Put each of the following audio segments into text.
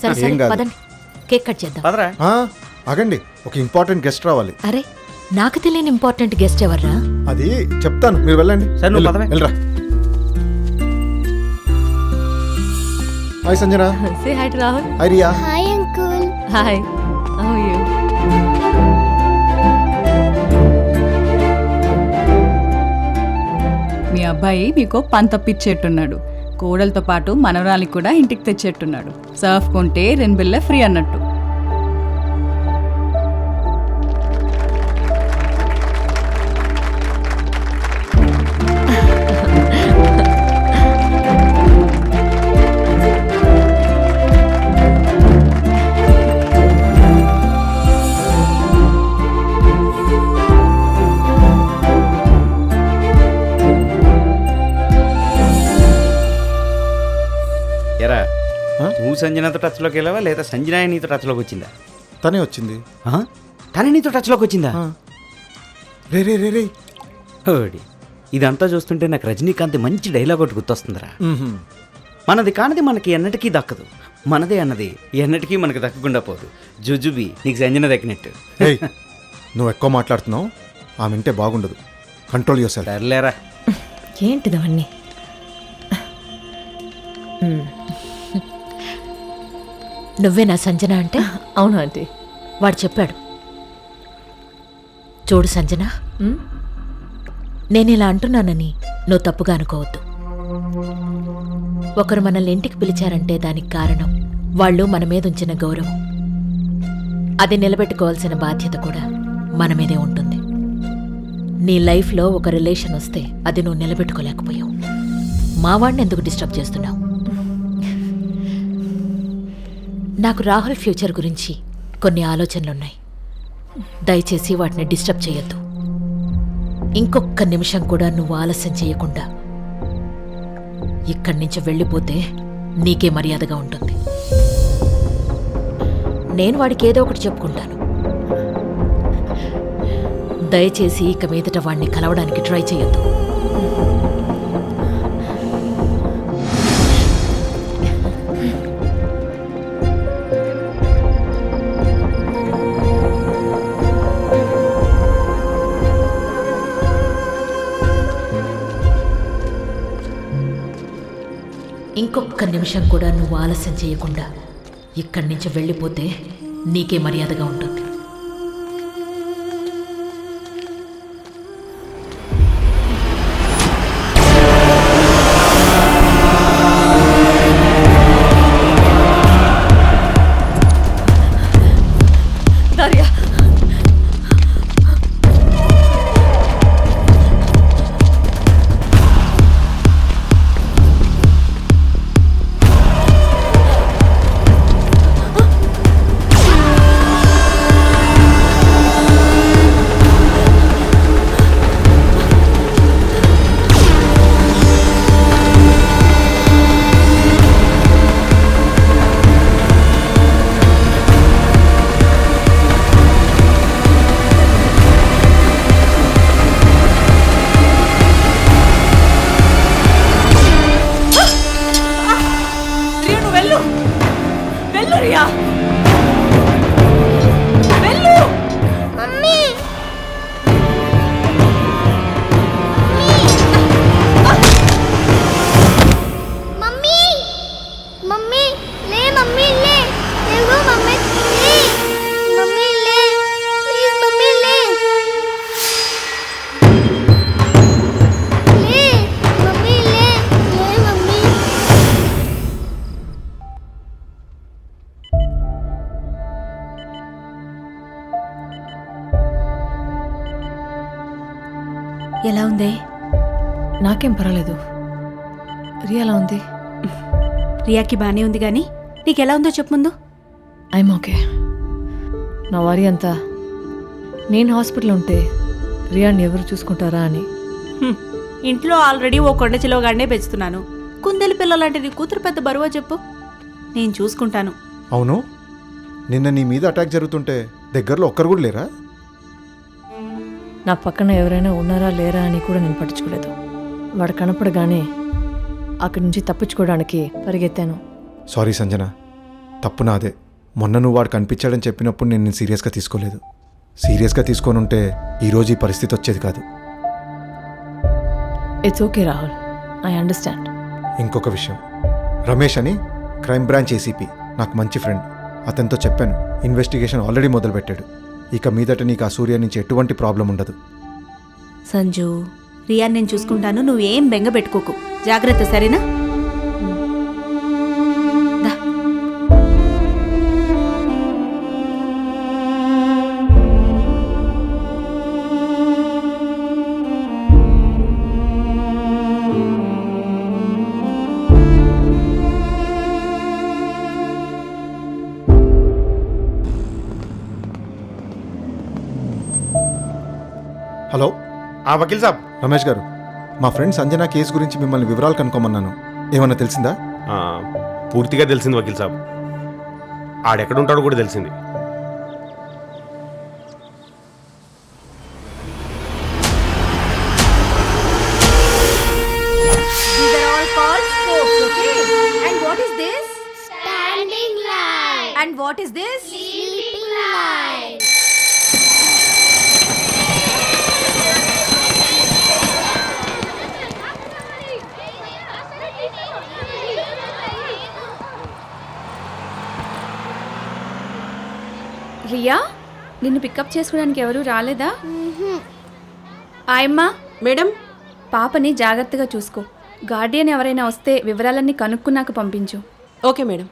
సరే ఏం సరే కాదు. పదండి, కేక్ కట్ చేద్దాం. పదరా. ఆగండి, ఒక ఇంపార్టెంట్ గెస్ట్ రావాలి. అరే, నాకు తెలియని ఇంపార్టెంట్ గెస్ట్ ఎవర్రా? అది చెప్తాను, మీరు వెళ్ళండి. సరే, నువ్వు వెళ్ళు, పదవే. వెళ్ళరా. Hi Sanjana. Say hi to Rahul. Hi Riya. Hi uncle. Hi, how are you? మీ అబ్బాయి మీకు పని తప్పించేట్టున్నాడు. కోడలతో పాటు మనవరాలికి కూడా ఇంటికి తెచ్చేట్టున్నాడు. సర్ఫ్ కొంటే 2 బిళ్ళ ఫ్రీ అన్నట్టు. ఎరా, ఆ? నువ్వు సంజనతో టచ్లోకి వెళ్ళావా లేదా సంజన నీతో టచ్లోకి వచ్చిందా? తనే వచ్చింది. తనే నీతో టచ్లోకి వచ్చిందా? రే రే రే రే. ఓడి, ఇదంతా చూస్తుంటే నాకు రజనీకాంత్ మంచి డైలాగ్ ఒకటి గుర్తొస్తుందిరా. మనది కానిది మనకి ఎన్నటికీ దక్కదు, మనదే అన్నది ఎన్నటికీ మనకు దక్కకుండా పోదు. జుజుబి నీకు సంజన దక్కినట్టు. ఏయ్, నువ్వు ఎక్కువ మాట్లాడుతున్నావు, ఆమె వింటే బాగుండదు. Control your self. సర్లేరా. ఏంటిదవన్నీ? నువ్వే నా సంజన అంటే? అవును ఆంటీ. వాడు చెప్పాడు. చూడు సంజన, నేను ఇలా అంటున్నానని నువ్వు తప్పుగా అనుకోవద్దు. ఒకరు మనల్ని ఇంటికి పిలిచారంటే దానికి కారణం వాళ్ళు మన మీద ఉంచిన గౌరవం. అది నిలబెట్టుకోవాల్సిన బాధ్యత కూడా మన మీదే ఉంటుంది. నీ లైఫ్లో ఒక రిలేషన్ వస్తే అది నువ్వు నిలబెట్టుకోలేకపోయావు. మా వాడిని ఎందుకు డిస్టర్బ్ చేస్తున్నావు? నాకు రాహుల్ ఫ్యూచర్ గురించి కొన్ని ఆలోచనలున్నాయి. దయచేసి వాటిని డిస్టర్బ్ చేయొద్దు. ఇంకొక్క నిమిషం కూడా నువ్వు ఆలస్యం చేయకుండా ఇక్కడి నుంచి వెళ్ళిపోతే నీకే మర్యాదగా ఉంటుంది. నేను వాడికి ఏదో ఒకటి చెప్పుకుంటాను. దయచేసి ఇక మీదట వాడిని కలవడానికి ట్రై చేయొద్దు. ఇంకొక్క నిమిషం కూడా నువ్వు ఆలస్యం చేయకుండా ఇక్కడి నుంచి వెళ్ళిపోతే నీకే మర్యాదగా ఉంటుంది. దారియా, రియా, నువ్వు వెళ్ళు. వెళ్ళు రియా, వెళ్ళు. మమ్మీ మమ్మీ మమ్మీ లే, మమ్మీ లే. లేవు మమ్మీ, లే. మమ్మీ లే, ప్లీజ్ మమ్మీ లే. లే మమ్మీ లే. లే మమ్మీ. ఎలా ఉంది? నాకేం పర్వాలేదు. రియా ఎలా ఉంది? రియాకి బానే ఉంది గాని నీకెలా ఉందో చెప్పు ముందు. I'm okay. నా వారి అంతా నేను హాస్పిటల్ ఉంటే రియాని ఎవరు చూసుకుంటారా అని. ఇంట్లో ఆల్రెడీ ఓ కొండ చిలువగానే పెంచుతున్నాను. కుందేలు పిల్లలాంటి నీ కూతురు పెద్ద బరువా చెప్పు. నేను చూసుకుంటాను. అవును, నిన్న నీ మీద అటాక్ జరుగుతుంటే దగ్గరలో ఒక్కరు కూడా లేరా? నా పక్కన ఎవరైనా ఉన్నారా లేరా అని కూడా నేను పట్టించుకోలేదు. వాడు కనపడగానే అక్కడి నుంచి తప్పించుకోవడానికి పరిగెత్తాను. సారీ సంజన, తప్పు నాదే. మొన్న నువ్వు వాడు కనిపించాడని చెప్పినప్పుడు నేను సీరియస్గా తీసుకోలేదు. సీరియస్గా తీసుకొని ఉంటే ఈరోజు ఈ పరిస్థితి వచ్చేది కాదు. It's okay Rahul, I understand. ఇంకొక విషయం, రమేష్ అని క్రైమ్ బ్రాంచ్ ఏసీపీ నాకు మంచి ఫ్రెండ్. అతనితో చెప్పాను, ఇన్వెస్టిగేషన్ ఆల్రెడీ మొదలుపెట్టాడు. ఇక మీదట నీకు ఆ సూర్య నుంచి ఎటువంటి ప్రాబ్లం ఉండదు. సంజు, రియాన్ నేను చూసుకుంటాను, నువ్వేం బెంగ పెట్టుకోకు. జాగ్రత్త, సరేనా? దా. హలో వకీల్ సాబ్. రమేష్ గారు, మా ఫ్రెండ్ సంజన కేసు గురించి మిమ్మల్ని వివరాలు కనుక్కోమన్నాను. ఏమన్నా తెలిసిందా? పూర్తిగా తెలిసింది వకీల్ సాబ్. ఆడెక్కడుంటాడో కూడా తెలిసింది. These are all false hopes, okay? And what is this? Standing line. And what is this? Sleeping line. Riya, నిన్ను పికప్ చేసుకోవడానికి ఎవరు రాలేదా? ఆయమ్మా, మేడం, పాపని జాగ్రత్తగా చూసుకో. గార్డియన్ ఎవరైనా వస్తే వివరాలన్నీ కనుక్కున్నాక పంపించు. Okay madam.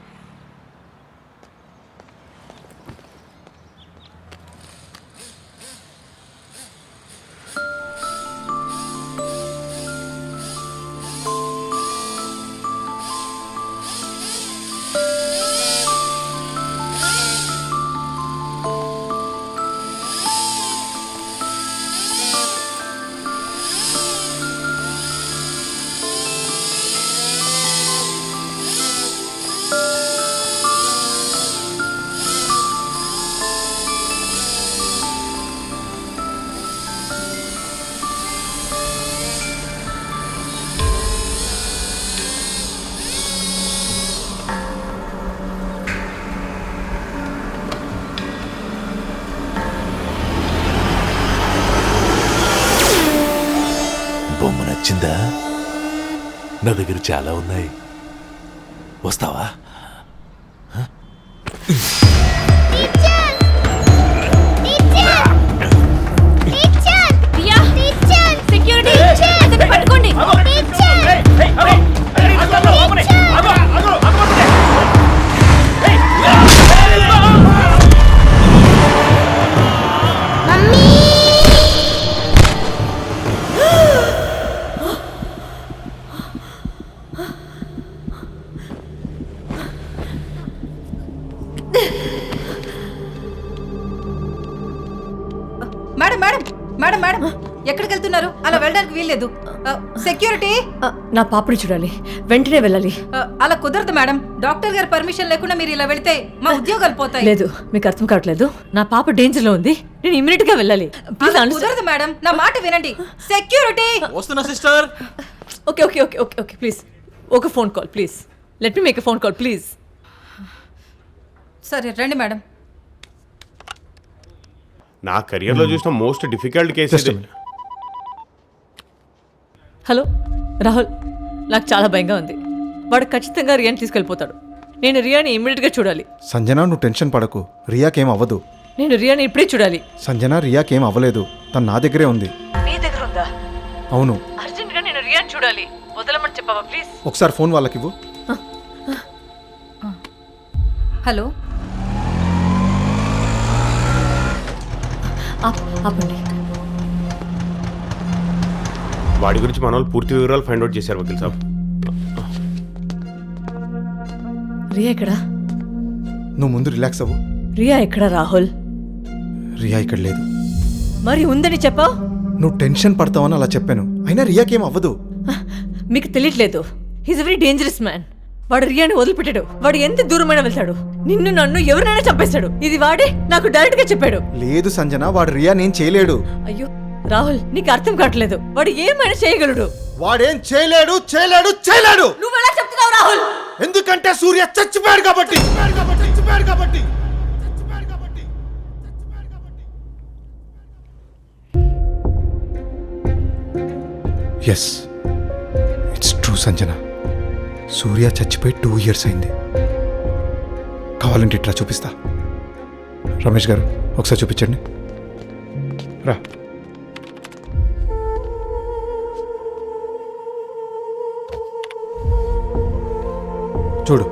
బొమ్మ నచ్చిందా? నా దగ్గర చాలా ఉన్నాయి, వస్తావా? రియా, సెక్యూరిటీ, అతన్ని పట్టుకోండి. మేడం మేడం మేడం మేడం ఎక్కడికి వెళ్తున్నారు? అలా వెళ్ళడానికి వీల్లేదు. సెక్యూరిటీ, నా పాపని చూడాలి, వెంటనే వెళ్ళాలి. అలా కుదరదు మేడం. డాక్టర్ గారి పర్మిషన్ లేకుండా మీరు ఇలా వెళ్తే మా ఉద్యోగాలు పోతాయి. లేదు, మీకు అర్థం కావట్లేదు. నా పాప డేంజర్ లో ఉంది, నేను ఇమీడియట్ గా వెళ్ళాలి. అలా కుదరదు మేడం, నా మాట వినండి. సెక్యూరిటీ, వస్తున్నా sister. Okay okay okay okay okay please, ఒక phone call please. Let me make a phone call please. సరే రండి మేడం. నా కెరియర్లో చూసిన most difficult case Just a ఇది. minute. హలో రాహుల్, నాకు చాలా భయంగా ఉంది. వాడు ఖచ్చితంగా రియాని తీసుకెళ్ళిపోతాడు. నేను రియాని ఇమ్మీడియట్గా చూడాలి. సంజన, నువ్వు టెన్షన్ పడకు, రియాకేం అవ్వదు. నేను రియాని ఇప్పుడే చూడాలి. సంజన, రియాకేం అవ్వలేదు, తను నా దగ్గరే ఉంది. నీ దగ్గర ఉందా? అవును. అర్జెంట్గా నేను రియాని చూడాలి, వదలమని చెప్పవా ప్లీజ్? ఒకసారి ఫోన్ వాళ్ళకి ఇవ్వు. హలో, ఆపండి. వాడి గురించి మన వాళ్ళు పూర్తి వివరాలు ఫైండ్ అవుట్ చేశారు వకీల్ సాబ్. రియా ఎక్కడా? నువ్వు ముందు రిలాక్స్ అవ్వు. రియా ఎక్కడా రాహుల్? రియా ఇక్కడ లేదు. మరి ఉందని చెప్పావు. నువ్వు టెన్షన్ పడతావని అలా చెప్పాను, అయినా రియాకేం అవ్వదు. మీకు తెలియట్లేదు, he's a very dangerous man. వాడు రియాని వదిలిపెట్టాడు. వాడు ఎంత దూరమైనా వెళ్తాడు, నిన్ను నన్ను ఎవరినైనా చంపేస్తాడు. ఇది వాడే నాకు డైరెక్ట్ గా చెప్పాడు. లేదు సంజన, వాడు రియా నేను చేయలేడు. అయ్యో రాహుల్, నీకు అర్థం కావట్లేదు. వాడు ఏమైనా చేయగలడు. వాడేం చేయలేడు చేయలేడు చేయలేడు. నువ్వు ఎలా చెప్తున్నావు రాహుల్? ఎందుకంటే సూర్య చచ్చిపోయాడు కాబట్టి. Yes, it's true Sanjana. Surya చచ్చిపోయి 2 years అయింది. కావాలంటే ఇట్లా చూపిస్తా. రమేష్ గారు ఒకసారి చూపించండి. రా. చూడు,